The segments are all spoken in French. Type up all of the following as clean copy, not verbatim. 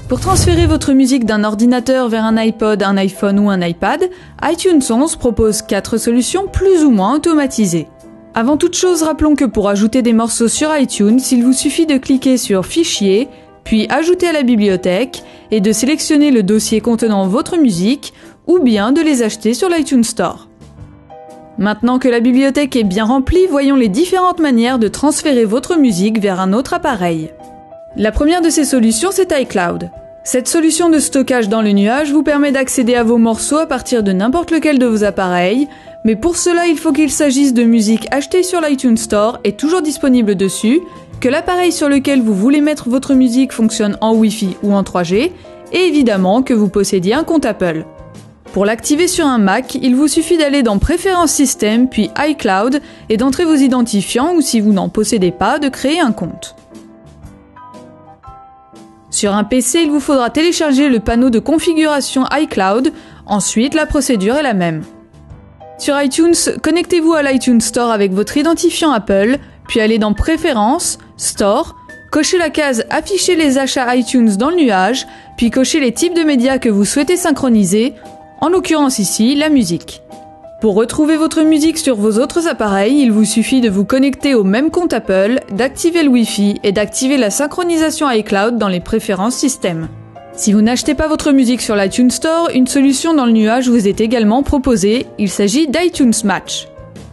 Pour transférer votre musique d'un ordinateur vers un iPod, un iPhone ou un iPad, iTunes 11 propose 4 solutions plus ou moins automatisées. Avant toute chose, rappelons que pour ajouter des morceaux sur iTunes, il vous suffit de cliquer sur Fichier, puis Ajouter à la bibliothèque et de sélectionner le dossier contenant votre musique ou bien de les acheter sur l'iTunes Store. Maintenant que la bibliothèque est bien remplie, voyons les différentes manières de transférer votre musique vers un autre appareil. La première de ces solutions, c'est iCloud. Cette solution de stockage dans le nuage vous permet d'accéder à vos morceaux à partir de n'importe lequel de vos appareils, mais pour cela il faut qu'il s'agisse de musique achetée sur l'iTunes Store et toujours disponible dessus, que l'appareil sur lequel vous voulez mettre votre musique fonctionne en Wi-Fi ou en 3G, et évidemment que vous possédiez un compte Apple. Pour l'activer sur un Mac, il vous suffit d'aller dans Préférences Système, puis iCloud, et d'entrer vos identifiants ou si vous n'en possédez pas, de créer un compte. Sur un PC, il vous faudra télécharger le panneau de configuration iCloud, ensuite la procédure est la même. Sur iTunes, connectez-vous à l'iTunes Store avec votre identifiant Apple, puis allez dans Préférences, Store, cochez la case Afficher les achats iTunes dans le nuage, puis cochez les types de médias que vous souhaitez synchroniser, en l'occurrence ici, la musique. Pour retrouver votre musique sur vos autres appareils, il vous suffit de vous connecter au même compte Apple, d'activer le Wi-Fi et d'activer la synchronisation iCloud dans les préférences système. Si vous n'achetez pas votre musique sur l'iTunes Store, une solution dans le nuage vous est également proposée, il s'agit d'iTunes Match.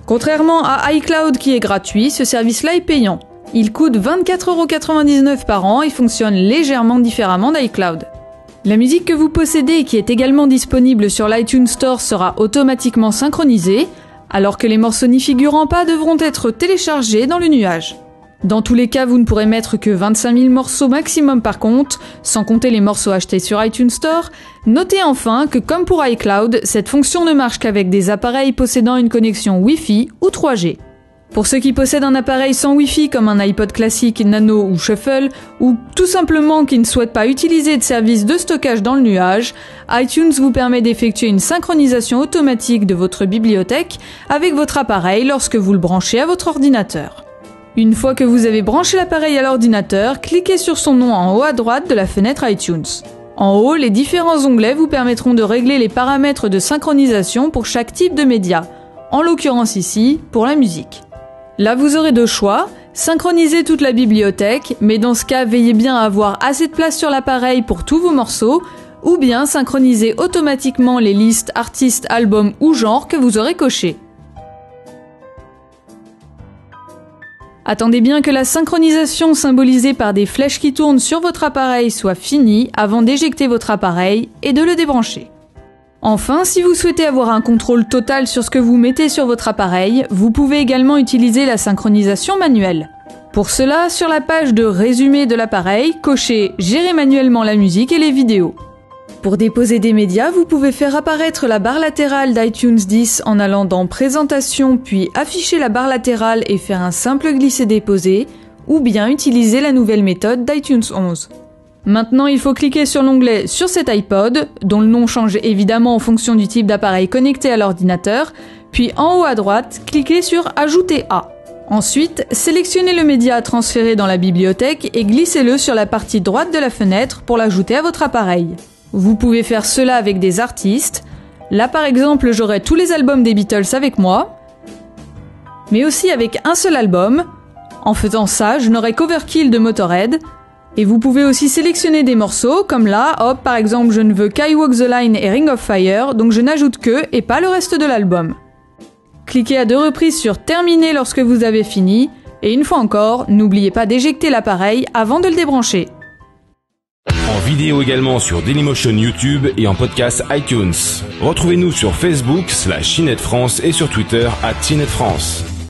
Contrairement à iCloud qui est gratuit, ce service-là est payant. Il coûte 24,99€ par an et fonctionne légèrement différemment d'iCloud. La musique que vous possédez et qui est également disponible sur l'iTunes Store sera automatiquement synchronisée, alors que les morceaux n'y figurant pas devront être téléchargés dans le nuage. Dans tous les cas, vous ne pourrez mettre que 25 000 morceaux maximum par compte, sans compter les morceaux achetés sur iTunes Store. Notez enfin que comme pour iCloud, cette fonction ne marche qu'avec des appareils possédant une connexion Wi-Fi ou 3G. Pour ceux qui possèdent un appareil sans Wi-Fi comme un iPod classique, Nano ou Shuffle, ou tout simplement qui ne souhaitent pas utiliser de service de stockage dans le nuage, iTunes vous permet d'effectuer une synchronisation automatique de votre bibliothèque avec votre appareil lorsque vous le branchez à votre ordinateur. Une fois que vous avez branché l'appareil à l'ordinateur, cliquez sur son nom en haut à droite de la fenêtre iTunes. En haut, les différents onglets vous permettront de régler les paramètres de synchronisation pour chaque type de média, en l'occurrence ici, pour la musique. Là, vous aurez deux choix, synchroniser toute la bibliothèque, mais dans ce cas, veillez bien à avoir assez de place sur l'appareil pour tous vos morceaux, ou bien synchroniser automatiquement les listes, artistes, albums ou genres que vous aurez cochés. Attendez bien que la synchronisation symbolisée par des flèches qui tournent sur votre appareil soit finie avant d'éjecter votre appareil et de le débrancher. Enfin, si vous souhaitez avoir un contrôle total sur ce que vous mettez sur votre appareil, vous pouvez également utiliser la synchronisation manuelle. Pour cela, sur la page de résumé de l'appareil, cochez « Gérer manuellement la musique et les vidéos ». Pour déposer des médias, vous pouvez faire apparaître la barre latérale d'iTunes 10 en allant dans « Présentation » puis afficher la barre latérale et faire un simple glisser-déposer, ou bien utiliser la nouvelle méthode d'iTunes 11. Maintenant, il faut cliquer sur l'onglet « Sur cet iPod », dont le nom change évidemment en fonction du type d'appareil connecté à l'ordinateur, puis en haut à droite, cliquez sur « Ajouter à ». Ensuite, sélectionnez le média à transférer dans la bibliothèque et glissez-le sur la partie droite de la fenêtre pour l'ajouter à votre appareil. Vous pouvez faire cela avec des artistes. Là par exemple, j'aurai tous les albums des Beatles avec moi, mais aussi avec un seul album. En faisant ça, je n'aurai qu'Overkill de Motörhead. Et vous pouvez aussi sélectionner des morceaux, comme là, hop, par exemple, je ne veux qu'I Walk the Line et Ring of Fire, donc je n'ajoute que et pas le reste de l'album. Cliquez à 2 reprises sur Terminer lorsque vous avez fini, et une fois encore, n'oubliez pas d'éjecter l'appareil avant de le débrancher. En vidéo également sur Dailymotion YouTube et en podcast iTunes. Retrouvez-nous sur Facebook /CNET France et sur Twitter @CNET France.